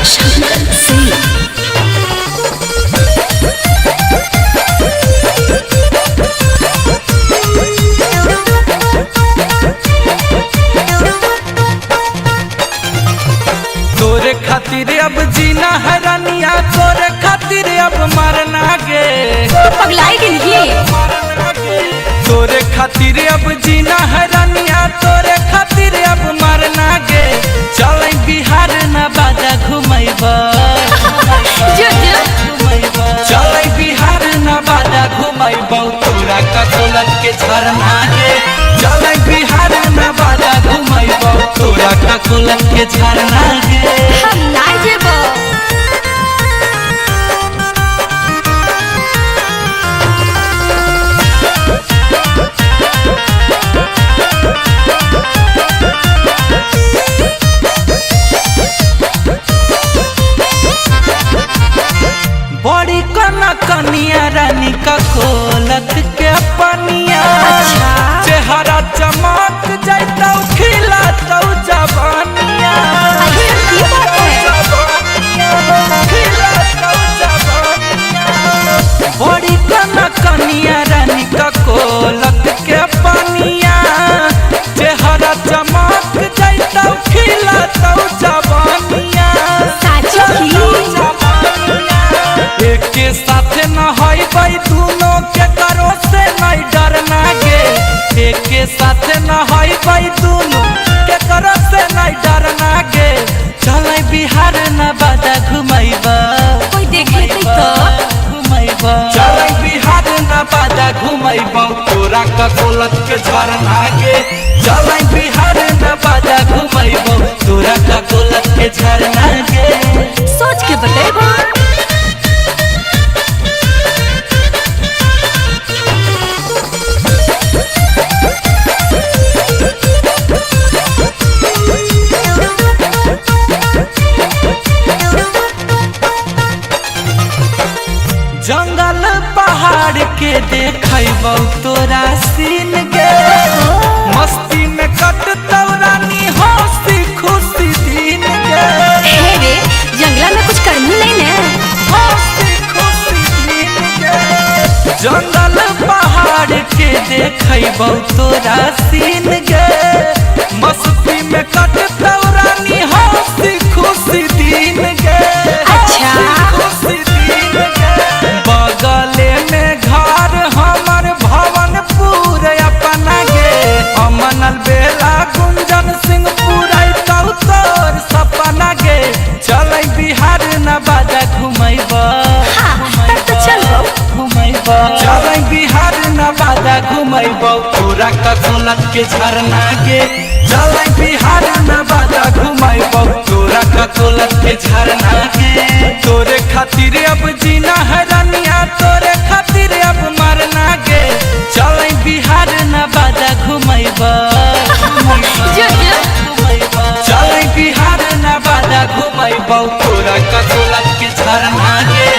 शंकर सिंह। तोरे खातिर अब जीना है रानिया, तोरे खातिर अब मरना गे। पगलाई गेलिए। तोरे खातिर अब जीना है रानिया, तोरे खातिर अब मरना गे। चल बिहार न बाजा घुमैबा, चल बिहार न बाजा घुमैबा, तोरा ककोलत के झरना गे। चल बिहार न बाजा घुमैबा, तोरा ककोलत के झरना गे। हम ना जेबो। बड़ी कना कनिया रानी ककोलत के पनिया। चेहरा चमक जाता खिलाता जवानिया। बड़ी कना कनिया रानी ककोलत के पनिया। चेहरा चमक जाता खिलाता जवानिया। के साथ न होई दोनों के करो से नहीं डरना गे। एक के साथ न होई दोनों के करो से नहीं डरना गे। चल बिहार न बाजा घुमैबा, कोई देखे तो घुमैबा। चल बिहार न बाजा घुमैबा, तोरा ककोलत के झरना गे। चल बिहार न बाजा घुमैबा, तोरा ककोलत के झरना गे। सोच के बतेबो। जंगल पहाड़ के देखैबौ तोरा सीन गे। मस्ती में कटतौ रानी हंसी खुशी दिन गे। हे रे जंगला में कुछ करनी नहीं ने। हंसी खुशी दिन गे। जंगल पहाड़ के देखैबौ तोरा सीन गे। मस्ती में कटतौ रानी हंसी खुशी दिन गे। अच्छा खुशी दिन गे। बगले में घर हमर भवनपुर अपना गे। अमनल बेला गुंजन सिंह पुरैतौ तोर सपना गे। चल बिहार न बाजा घुमैबा, तब तो चलो घुमैबा। चल बिहार न बाजा घुमैबा, तोरा ककोलत के झरना गे। चल बिहार न बाजा घुमैबा, तोरा ककोलत के झरना गे। तोरे खातिर अब जीना है रानिया, तोरे खातिर अब मरना गे। चल बिहार न बाजा घुमैबा, चल बिहार न बाजा घुमैबा, तोरा ककोलत के झरना गे।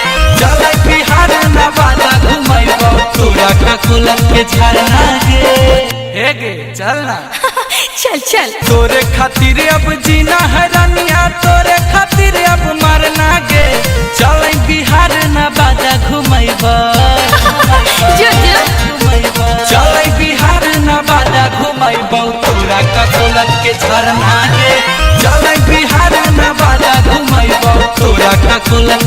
चल बिहार न बाजा घुमैबा, तोरा ककोलत के झरना गे। हे गे चल ना। चल चल। तोरे खातिर अब जीना है रानिया, तोरे खातिर अब मरना गे। चल बिहार न बाजा घुमैबा, चल बिहार न बाजा घुमैबा, तोरा ककोलत के झरना गे। चल बिहार न बाजा घुमैबा, तोरा ककोलत